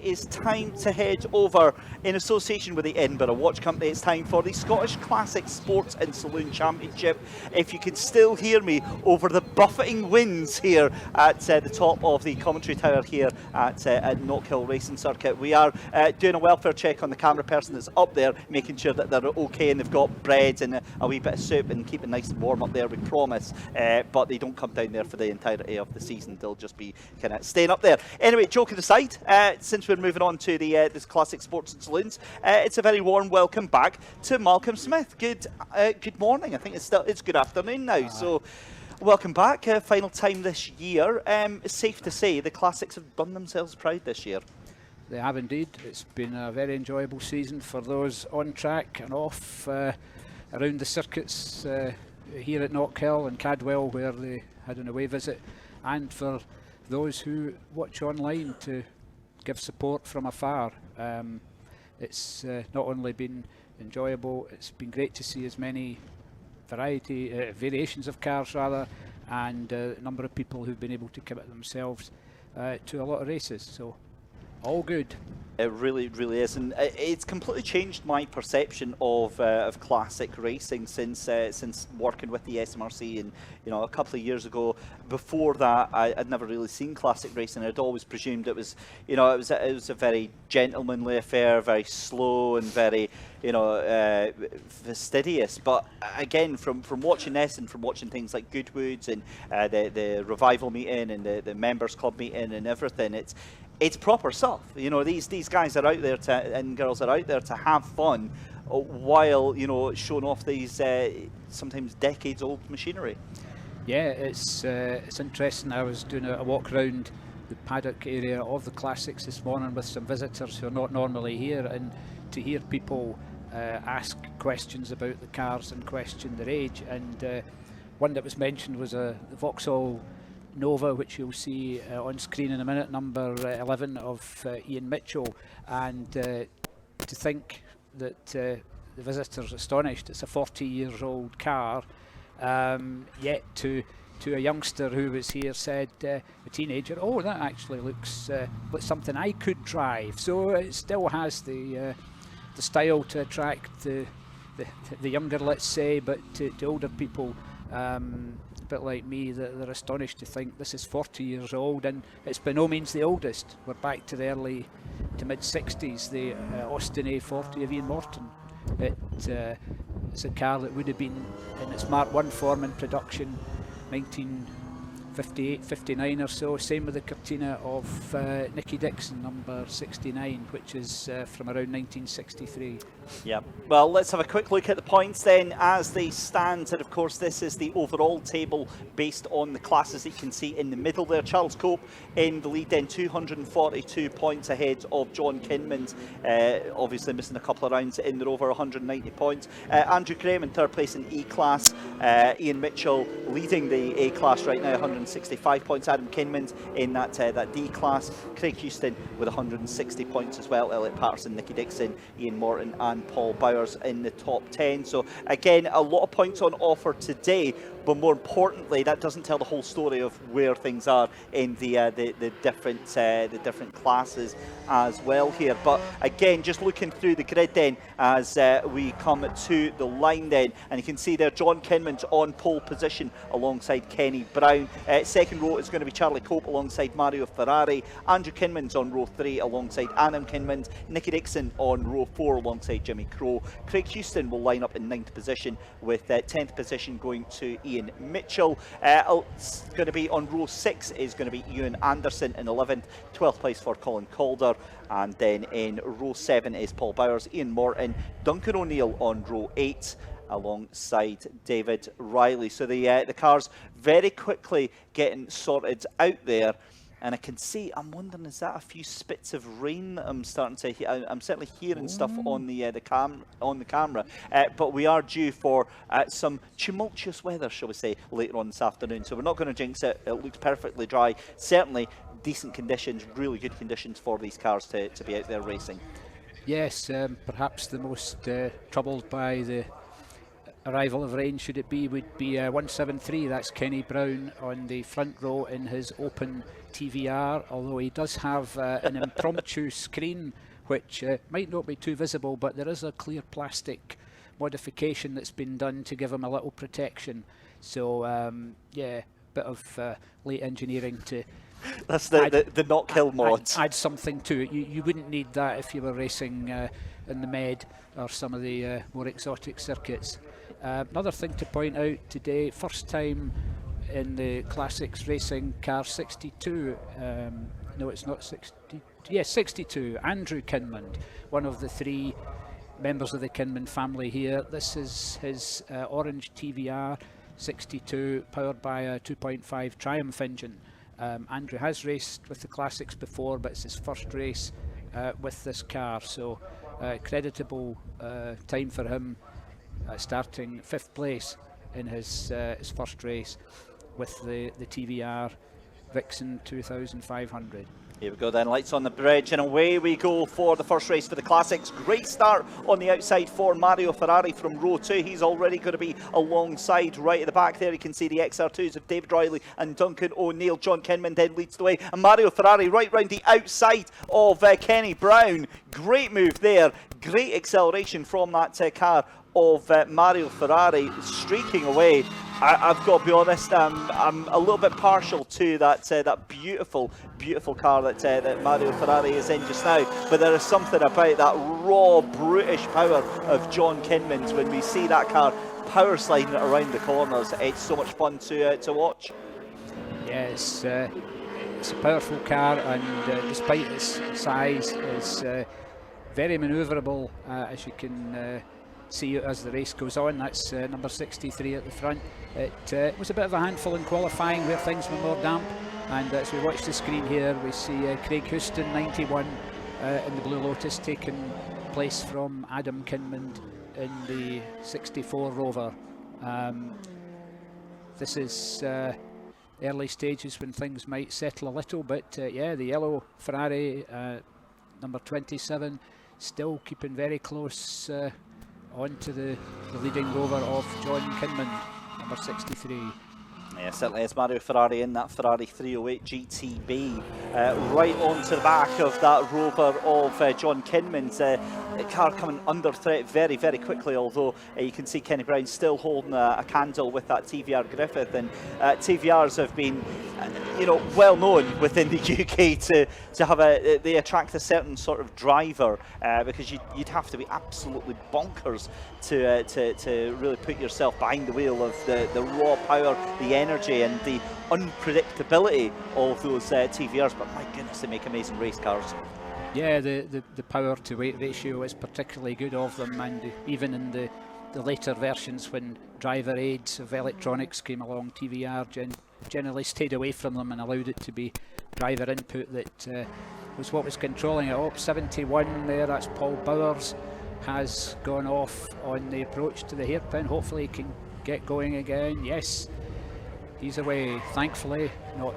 It's time to head over in association with the Edinburgh Watch Company. It's time for the Scottish Classic Sports and Saloon Championship. If you can still hear me over the buffeting winds here at the top of the commentary tower here at Knockhill Racing Circuit, we are doing a welfare check on the camera person that's up there, making sure that they're okay and they've got bread and a wee bit of soup and keep it nice and warm up there, we promise. But they don't come down there for the entirety of the season. They'll just be kind of staying up there. Anyway, joking aside, since we're moving on to the this Classic Sports and Saloons, it's a very warm welcome back to Malcolm Smith. Good morning. I think it's good afternoon now. So welcome back. Final time this year. It's safe to say the Classics have done themselves proud this year. They have indeed. It's been a very enjoyable season for those on track and off around the circuits here at Knockhill and Cadwell, where they had an away visit, and for those who watch online to give support from afar. It's not only been enjoyable, it's been great to see as many variations of cars rather, and a number of people who've been able to commit themselves to a lot of races. So all good. It really, really is, and it's completely changed my perception of classic racing since working with the SMRC. And a couple of years ago, before that, I'd never really seen classic racing. I'd always presumed it was a very gentlemanly affair, very slow and very fastidious. But again, from watching this and from watching things like Goodwoods and the revival meeting and the members club meeting and everything, it's proper stuff. These guys are out there and girls are out there to have fun while showing off these sometimes decades-old machinery. Yeah, it's interesting. I was doing a walk around the paddock area of the Classics this morning with some visitors who are not normally here, and to hear people ask questions about the cars and question their age. And one that was mentioned was the Vauxhall Nova, which you'll see on screen in a minute, number 11 of Ian Mitchell. And to think that the visitor's astonished, it's a 40-year-old car, yet to a youngster who was here said, a teenager, oh, that actually looks like something I could drive. So it still has the style to attract the younger, let's say, but to older people, a bit like me, that they're astonished to think this is 40 years old, and it's by no means the oldest. We're back to the early to mid-60s, the Austin A40 of Ian Morton. It's a car that would have been in its Mark 1 form in production 1958, 59 or so. Same with the Cortina of Nicky Dixon, number 69, which is from around 1963. Yeah, well, let's have a quick look at the points then as they stand. And of course, this is the overall table based on the classes that you can see in the middle there. Charles Cope in the lead then, 242 points ahead of John Kinmans, obviously missing a couple of rounds in the Rover, 190 points. Andrew Graham in third place in E-Class. Ian Mitchell leading the A-Class right now, 165 points. Adam Kinmans in that D-Class. Craig Houston with 160 points as well. Elliot Patterson, Nicky Dixon, Ian Morton and Paul Bowers in the top 10. So again, a lot of points on offer today, but more importantly, that doesn't tell the whole story of where things are in the different classes as well here. But again, just looking through the grid then as we come to the line then, and you can see there John Kinmans on pole position alongside Kenny Brown. Second row is going to be Charlie Cope alongside Mario Ferrari. Andrew Kinmans on row 3 alongside Adam Kinmans. Nicky Dixon on row 4 alongside Jimmy Crowe. Craig Houston will line up in 9th position, with 10th position going to Ian Mitchell. It's going to be on row 6 is going to be Ewan Anderson in 11th, 12th place for Colin Calder, and then in row 7 is Paul Bowers, Ian Morton, Duncan O'Neill on row 8, alongside David Riley. So the cars very quickly getting sorted out there. And I can see, I'm wondering, is that a few spits of rain that I'm starting to hear? I'm certainly hearing stuff on the camera. But we are due for some tumultuous weather, shall we say, later on this afternoon. So we're not going to jinx it. It looks perfectly dry. Certainly decent conditions, really good conditions for these cars to be out there racing. Yes, perhaps the most troubled by the arrival of rain, should it be, would be 173. That's Kenny Brown on the front row in his open TVR, although he does have an impromptu screen which might not be too visible, but there is a clear plastic modification that's been done to give him a little protection. So yeah, bit of late engineering to that's the Knockhill mod. Add something to it. You wouldn't need that if you were racing in the Med or some of the more exotic circuits. Another thing to point out today, first time in the Classics racing car 62, no it's not 60, yes 62, Andrew Kinmond, one of the 3 members of the Kinmond family here. This is his orange TVR 62 powered by a 2.5 Triumph engine. Andrew has raced with the Classics before, but it's his first race with this car, so creditable time for him, starting 5th place in his first race with the TVR Vixen 2500. Here we go then, lights on the bridge, and away we go for the first race for the Classics. Great start on the outside for Mario Ferrari from row 2. He's already going to be alongside right at the back there. You can see the XR2s of David Riley and Duncan O'Neill. John Kinman then leads the way, and Mario Ferrari right round the outside of Kenny Brown. Great move there, great acceleration from that car of Mario Ferrari, streaking away. I've got to be honest, I'm a little bit partial to that beautiful car that Mario Ferrari is in just now, but there is something about that raw British power of John Kinman's when we see that car power sliding around the corners. It's so much fun to watch. Yes, it's a powerful car, and despite its size, it's very manoeuvrable, as you can see as the race goes on. That's number 63 at the front. It was a bit of a handful in qualifying where things were more damp, and as we watch the screen here, we see Craig Houston 91 in the Blue Lotus taking place from Adam Kinmond in the 64 Rover. This is early stages when things might settle a little, but yeah, the yellow Ferrari number 27 still keeping very close onto the leading rover of John Kinmond, number 63. Yeah, certainly is Mario Ferrari in that Ferrari 308 GTB, right onto the back of that rover of John Kinman's. Car coming under threat very, very quickly, although you can see Kenny Brown still holding a candle with that TVR Griffith, and TVRs have been well known within the UK to have they attract a certain sort of driver, because you'd have to be absolutely bonkers to really put yourself behind the wheel of the raw power, the energy and the unpredictability of those TVRs, but my goodness, they make amazing race cars. Yeah, the power to weight ratio is particularly good of them, and even in the later versions when driver aids of electronics came along, TVR generally stayed away from them and allowed it to be driver input that was what was controlling it. Up 71 there, that's Paul Bowers, has gone off on the approach to the hairpin. Hopefully he can get going again. Yes, he's away, thankfully, not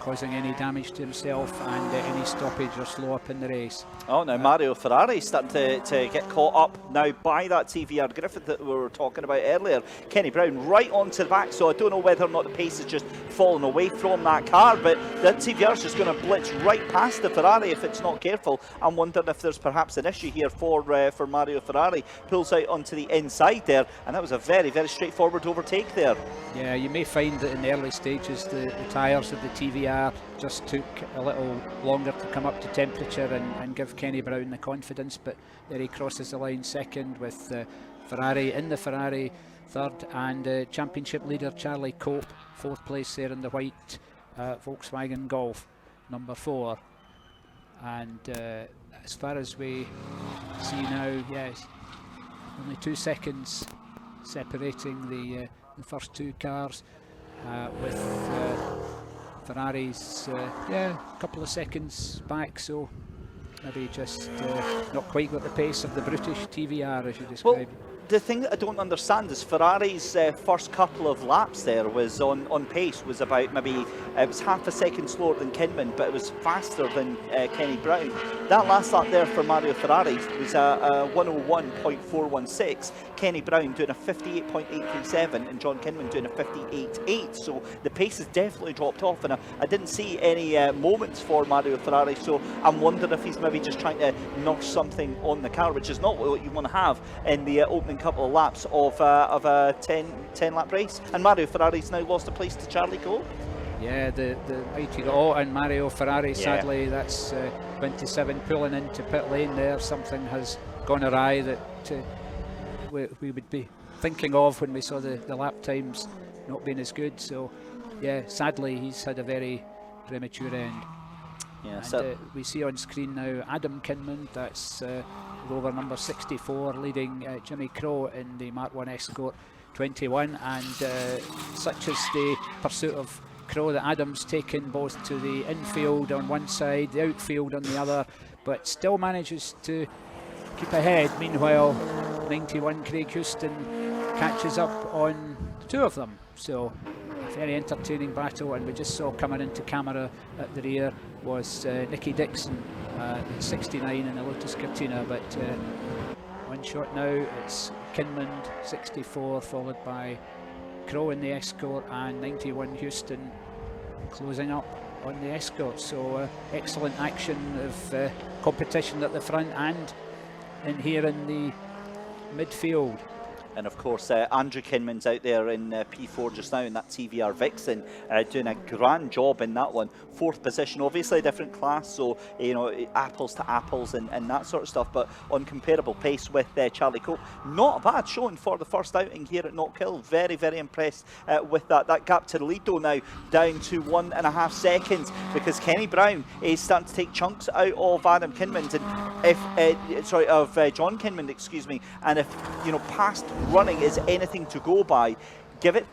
causing any damage to himself and any stoppage or slow up in the race. Oh, now Mario Ferrari starting to get caught up now by that TVR Griffith that we were talking about earlier. Kenny Brown right onto the back, so I don't know whether or not the pace is just fallen away from that car, but that TVR is just going to blitz right past the Ferrari if it's not careful. I'm wondering if there's perhaps an issue here for Mario Ferrari. Pulls out onto the inside there, and that was a very, very straightforward overtake there. Yeah, you may find that in the early stages the tyres of the TVR just took a little longer to come up to temperature and give Kenny Brown the confidence, but there he crosses the line second with Ferrari in the Ferrari third, and championship leader Charlie Cope fourth place there in the white Volkswagen Golf number 4. And as far as we see now, yes, only 2 seconds separating the first two cars, with Ferrari's a couple of seconds back, so maybe just not quite got the pace of the British TVR, as you described. Well, the thing that I don't understand is Ferrari's first couple of laps there was on pace, was about maybe, it was half a second slower than Kinman, but it was faster than Kenny Brown. That last lap there for Mario Ferrari was a 101.416, Kenny Brown doing a 58.837 and John Kinman doing a 58.8, so the pace has definitely dropped off, and I didn't see any moments for Mario Ferrari, so I'm wondering if he's maybe just trying to nurse something on the car, which is not what you want to have in the opening couple of laps of a 10 lap race. And Mario Ferrari's now lost a place to Charlie Cole. Yeah, the mighty and Mario Ferrari, sadly, that's 27 pulling into pit lane there. Something has gone awry that we would be thinking of when we saw the lap times not being as good. So yeah, sadly he's had a very premature end. Yeah, and so we see on screen now Adam Kinman, that's rover number 64, leading Jimmy Crowe in the Mark 1 Escort 21, and such is the pursuit of Crowe that Adam's taken both to the infield on one side, the outfield on the other, but still manages to keep ahead. Meanwhile, 91 Craig Houston catches up on the two of them, so a very entertaining battle. And we just saw coming into camera at the rear was Nicky Dixon, 69 in the Lotus Cortina, but one shot now, it's Kinman 64 followed by Crowe in the Escort, and 91 Houston closing up on the Escort. So excellent action of competition at the front and in here in the midfield. And of course, Andrew Kinman's out there in P4 just now in that TVR Vixen, doing a grand job in that one. 4th position, obviously a different class, so you know, apples to apples and that sort of stuff, but on comparable pace with Charlie Cope. Not a bad showing for the first outing here at Knockhill. Very, very impressed with that. That gap to the lead though now down to 1.5 seconds, because Kenny Brown is starting to take chunks out of Adam Kinman, and if of John Kinman, excuse me, and if you know past running is anything to go by, give it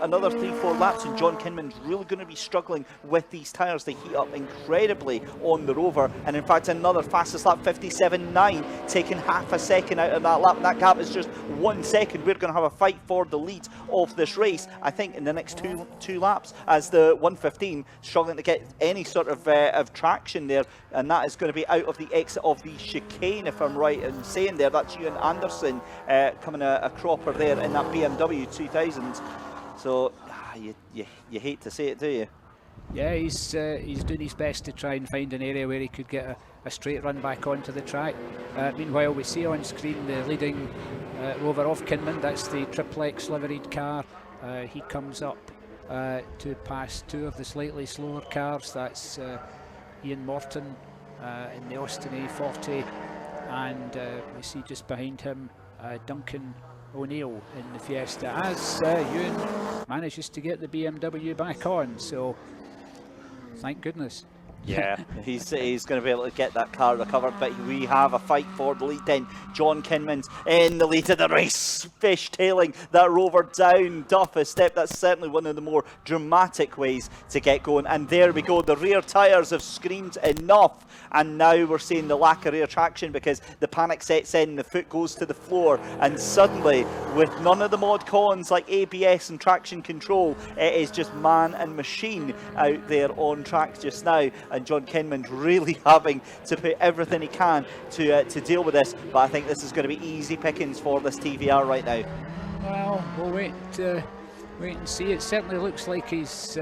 another 3-4 laps and John Kinman's really going to be struggling with these tyres. They heat up incredibly on the Rover, and in fact another fastest lap, 57.9, taking half a second out of that lap. That gap is just 1 second. We're going to have a fight for the lead of this race, I think, in the next two laps, as the 115 struggling to get any sort of traction there, and that is going to be out of the exit of the chicane, if I'm right in saying there. That's Ewan Anderson coming a cropper there in that BMW 2000. So you hate to say it, do you? Yeah, he's doing his best to try and find an area where he could get a straight run back onto the track. Meanwhile, we see on screen the leading Rover of Kinman. That's the Triplex liveried car. He comes up to pass two of the slightly slower cars. That's Ian Morton in the Austin A40, and we see just behind him Duncan O'Neill in the Fiesta, as Ewan manages to get the BMW back on, so thank goodness. Yeah, he's going to be able to get that car recovered, but we have a fight for the lead then. John Kinman's in the lead of the race, fishtailing that Rover down Duff a step. That's certainly one of the more dramatic ways to get going. And there we go, the rear tyres have screamed enough, and now we're seeing the lack of rear traction because the panic sets in, the foot goes to the floor, and suddenly, with none of the mod cons like ABS and traction control, it is just man and machine out there on track just now. And John Kinman's really having to put everything he can to deal with this, but I think this is going to be easy pickings for this TVR right now. Well, we'll wait and see. It certainly looks like he's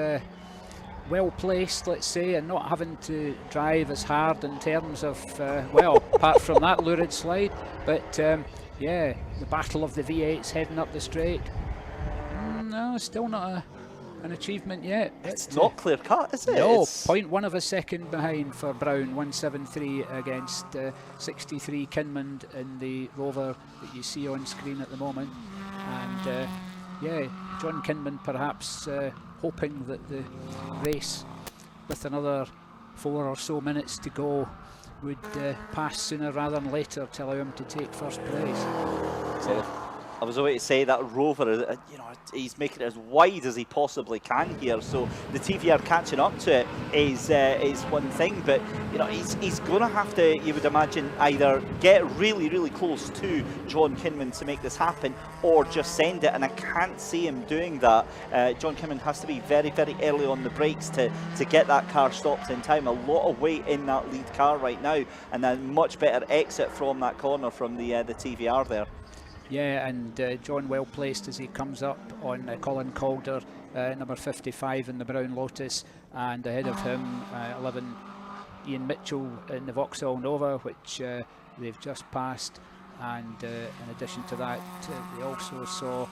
well placed, let's say, and not having to drive as hard in terms of well, apart from that lurid slide, but yeah, the battle of the V8's heading up the straight. No, still not an achievement yet. It's not clear cut, is it? No, 0.1 of a second behind for Brown, 173 against 63 Kinman in the Rover that you see on screen at the moment. And yeah, John Kinman perhaps hoping that the race, with another 4 or so minutes to go, would pass sooner rather than later to allow him to take first place. So I was about to say that Rover, you know, he's making it as wide as he possibly can here. So the TVR catching up to it is one thing, but you know, he's going to have to, you would imagine, either get really, really close to John Kinman to make this happen, or just send it. And I can't see him doing that. John Kinman has to be very, very early on the brakes to get that car stopped in time. A lot of weight in that lead car right now, and a much better exit from that corner from the TVR there. Yeah, and John well placed as he comes up on Colin Calder, number 55 in the brown Lotus, and ahead of him 11 Ian Mitchell in the Vauxhall Nova, which they've just passed. And in addition to that, they also saw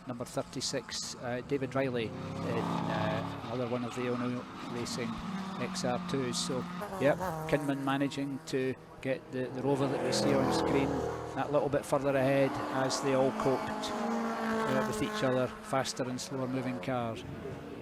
number 36 David Riley in another one of the Ono Racing XR2s. So yep, Kinman managing to get the Rover that we see on screen that little bit further ahead as they all coped with each other, faster and slower moving cars.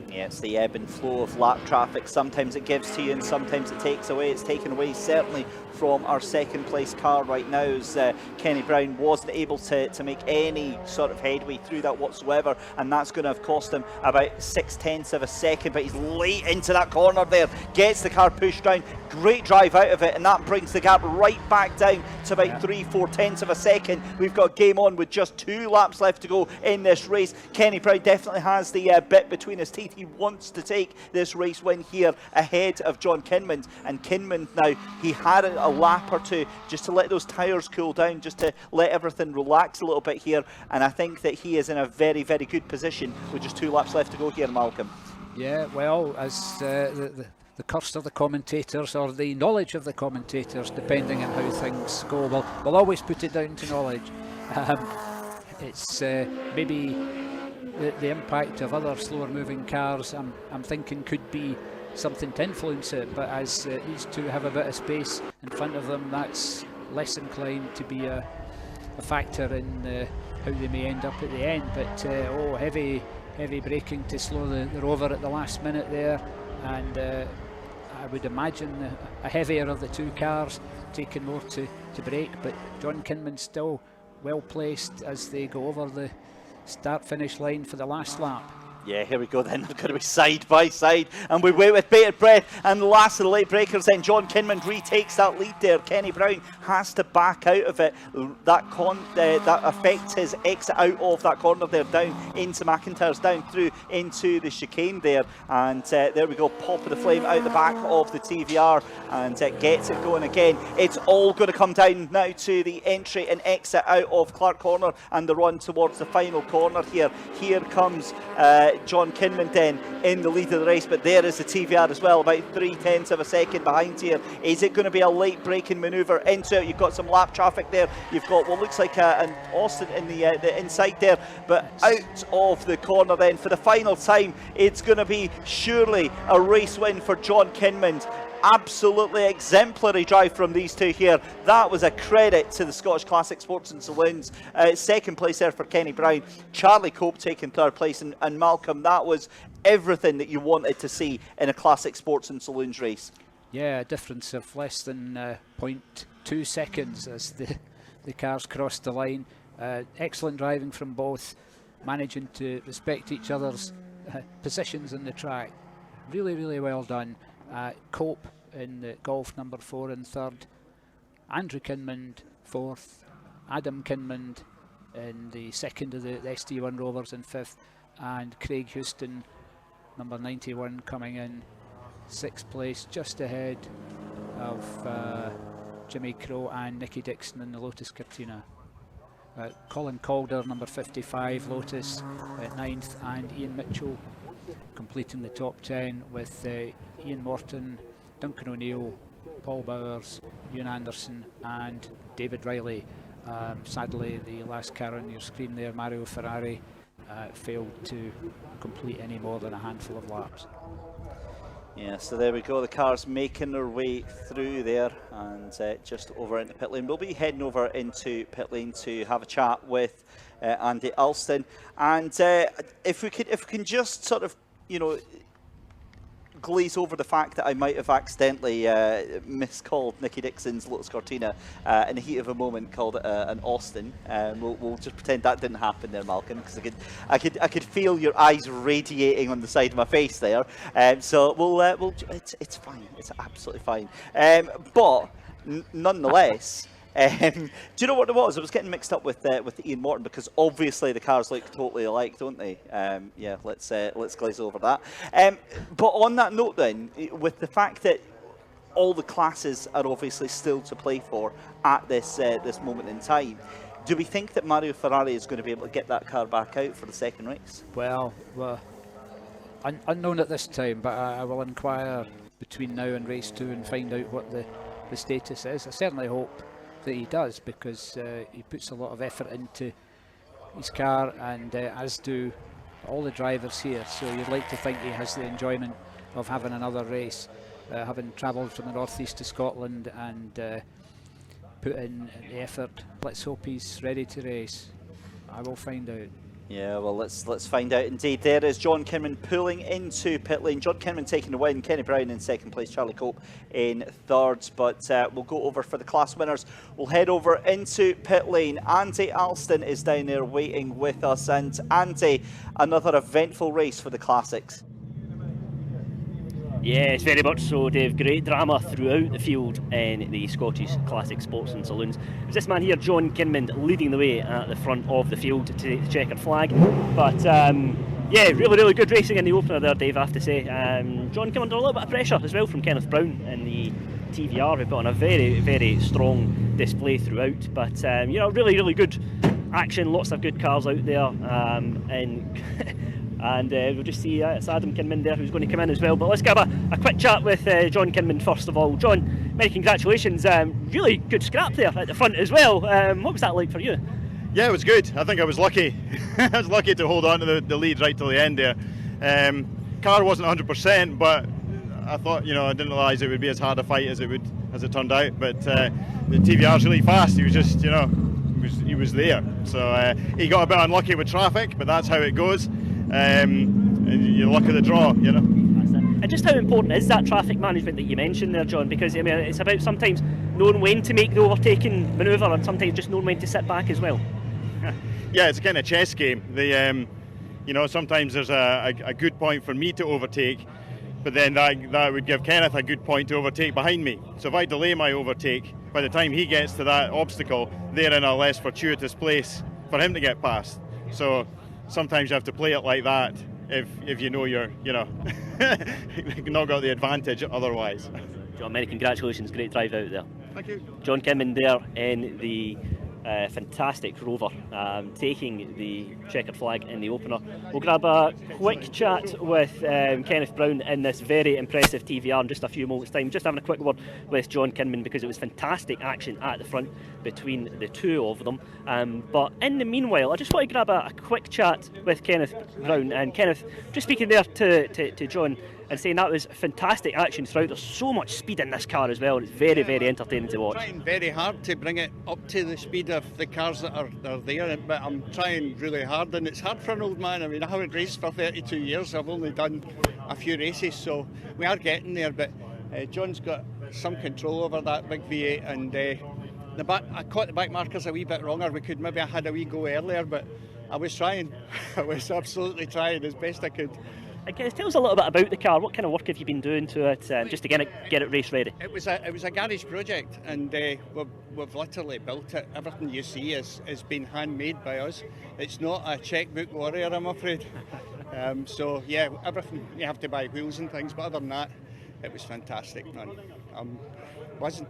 Yeah, it's the ebb and flow of lap traffic. Sometimes it gives to you and sometimes it takes away. It's taken away certainly from our second place car right now, as Kenny Brown wasn't able to make any sort of headway through that whatsoever, and that's going to have cost him about 0.6 of a second. But he's late into that corner there, gets the car pushed down, great drive out of it, and that brings the gap right back down to about 3/4 of a second. We've got game on with just 2 laps left to go in this race. Kenny Brown definitely has the bit between his teeth. He wants to take this race win here ahead of John Kinman, and Kinman now, he had a lap or two just to let those tyres cool down, just to let everything relax a little bit here, and I think that he is in a very, very good position with just 2 laps left to go here, Malcolm. Yeah, well, as the curse of the commentators, or the knowledge of the commentators, depending on how things go, we'll always put it down to knowledge. It's maybe the impact of other slower moving cars, I'm thinking, could be something to influence it, but as these two have a bit of space in front of them, that's less inclined to be a factor in how they may end up at the end. But heavy braking to slow the Rover at the last minute there, and I would imagine a heavier of the two cars taking more to brake, but John Kinman still well placed as they go over the start-finish line for the last lap. Yeah, here we go then. They're going to be side by side, and we wait with bated breath. And the last of the late breakers then, John Kinman retakes that lead there. Kenny Brown has to back out of it. That affects his exit out of that corner there, down into McIntyre's, down through into the chicane there. And there we go, pop of the flame out the back of the TVR, and gets it going again. It's all going to come down now to the entry and exit out of Clark Corner and the run towards the final corner here. Here comes John Kinman then in the lead of the race, but there is the TVR as well, about 0.3 of a second behind here. Is it going to be a late braking manoeuvre into it? You've got some lap traffic there. You've got what looks like an Austin in the inside there, but out of the corner then for the final time. It's going to be surely a race win for John Kinman. Absolutely exemplary drive from these two here. That was a credit to the Scottish Classic Sports and Saloons. Second place there for Kenny Brown. Charlie Cope taking third place, and Malcolm, that was everything that you wanted to see in a Classic Sports and Saloons race. Yeah, a difference of less than 0.2 seconds as the cars crossed the line. Excellent driving from both, managing to respect each other's positions in the track. Really, really well done. Cope in the Golf number 4 in third, Andrew Kinman fourth, Adam Kinman in the second of the ST1 Rovers in fifth, and Craig Houston, number 91, coming in sixth place, just ahead of Jimmy Crowe and Nicky Dixon in the Lotus Cortina. Colin Calder, number 55, Lotus at ninth, and Ian Mitchell completing the top 10 with Ian Morton, Duncan O'Neill, Paul Bowers, Ewan Anderson and David Riley. Sadly, the last car on your screen there, Mario Ferrari, failed to complete any more than a handful of laps. Yeah, so there we go, the cars making their way through there, and just over into pit lane. We'll be heading over into pit lane to have a chat with Andy Alston, and if we can just sort of, you know, glaze over the fact that I might have accidentally miscalled Nicky Dixon's Lotus Cortina in the heat of a moment, called it an Austin. We'll just pretend that didn't happen there, Malcolm, because I could feel your eyes radiating on the side of my face there. So it's fine. It's absolutely fine. But nonetheless. Do you know what it was? I was getting mixed up with Ian Morton, because obviously the cars look totally alike, don't they? Yeah, let's glaze over that. But on that note, then, with the fact that all the classes are obviously still to play for at this moment in time, do we think that Mario Ferrari is going to be able to get that car back out for the second race? Well, unknown at this time, but I will inquire between now and race 2 and find out what the status is. I certainly hope that he does, because he puts a lot of effort into his car, and as do all the drivers here, so you'd like to think he has the enjoyment of having another race, having travelled from the northeast to Scotland and put in the effort. Let's hope he's ready to race. I will find out. Yeah, well, let's find out indeed. There is John Kinman pulling into pit lane. John Kinman taking the win, Kenny Brown in second place, Charlie Cope in third. But we'll go over for the class winners. We'll head over into pit lane. Andy Alston is down there waiting with us. And Andy, another eventful race for the Classics. Yes, very much so, Dave. Great drama throughout the field in the Scottish Classic Sports and Saloons. It was this man here, John Kinman, leading the way at the front of the field to take the checkered flag. But yeah, really good racing in the opener there, Dave, I have to say. John came under a little bit of pressure as well from Kenneth Brown in the TVR, who put on a very strong display throughout. But you know, really good action, lots of good cars out there. And we'll just see it's Adam Kinman there who's going to come in as well. But let's have a quick chat with John Kinman first of all. John, many congratulations. Really good scrap there at the front as well. What was that like for you? Yeah, it was good. I think I was lucky. I was lucky to hold on to the lead right till the end there. Car wasn't 100%, but I thought, you know, I didn't realise it would be as hard a fight as it turned out. But the TVR's really fast. He was just, you know, he was there. So he got a bit unlucky with traffic, but that's how it goes. And you're luck of the draw, you know. And just how important is that traffic management that you mentioned there, John? Because I mean, it's about sometimes knowing when to make the overtaking manoeuvre and sometimes just knowing when to sit back as well. Yeah, it's a kind of chess game. You know, sometimes there's a good point for me to overtake, but then that would give Kenneth a good point to overtake behind me. So if I delay my overtake, by the time he gets to that obstacle, they're in a less fortuitous place for him to get past. So sometimes you have to play it like that if you know you're, you know, not got the advantage otherwise. John, many congratulations, great drive out there. Thank you. John Kinman there in the fantastic Rover, taking the checkered flag in the opener. We'll grab a quick chat with Kenneth Brown in this very impressive TVR in just a few moments' time. Just having a quick word with John Kinman, because it was fantastic action at the front between the two of them. But in the meanwhile, I just want to grab a quick chat with Kenneth Brown. And Kenneth, just speaking there to John and saying that was fantastic action throughout. There's so much speed in this car as well. It's very entertaining to watch. I'm trying very hard to bring it up to the speed of the cars that are there, but I'm trying really hard, and it's hard for an old man. I mean, I haven't raced for 32 years. I've only done a few races, so we are getting there. But John's got some control over that big V8, and I caught the back markers a wee bit wronger. We could maybe have had a wee go earlier, but I was trying. I was absolutely trying as best I could. Tell us a little bit about the car. What kind of work have you been doing to it just to get it race ready? It was a garage project, and we've literally built it. Everything you see has been handmade by us. It's not a checkbook warrior, I'm afraid. So yeah, everything, you have to buy wheels and things, but other than that, it was fantastic, man. I'm buzzing,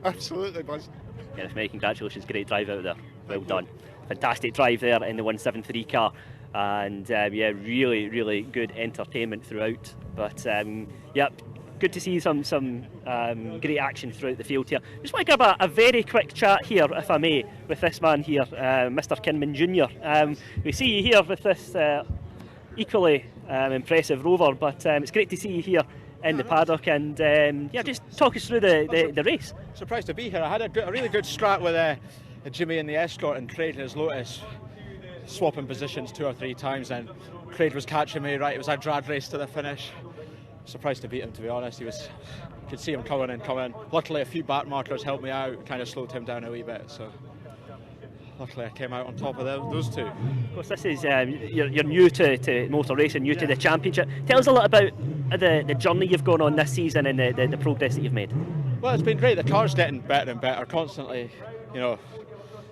absolutely buzzing. Yeah, many congratulations, great drive out there. Well done. Fantastic drive there in the 173 car. And yeah, really good entertainment throughout. But yeah, good to see some great action throughout the field here. Just want to grab a very quick chat here, if I may, with this man here, Mr. Kinman Jr. We see you here with this equally impressive Rover, but it's great to see you here in the paddock, and yeah, just talk us through the race. Surprised to be here. I had a really good scrap with Jimmy in the Escort and Craig in his Lotus, swapping positions 2 or 3 times, and Craig was catching me right. It was a drag race to the finish, surprised to beat him, to be honest. Could see him coming and. Luckily, a few back markers helped me out, kind of slowed him down a wee bit. So luckily, I came out on top of those two. Of course, this is you're new to motor racing, new to the championship. Tell us a little about the journey you've gone on this season and the progress that you've made. Well, it's been great. The car's getting better and better constantly.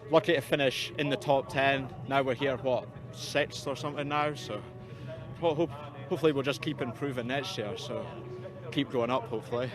Lucky to finish in the top 10. Now we're here, 6th or something now. So hopefully we'll just keep improving next year. So keep going up, hopefully.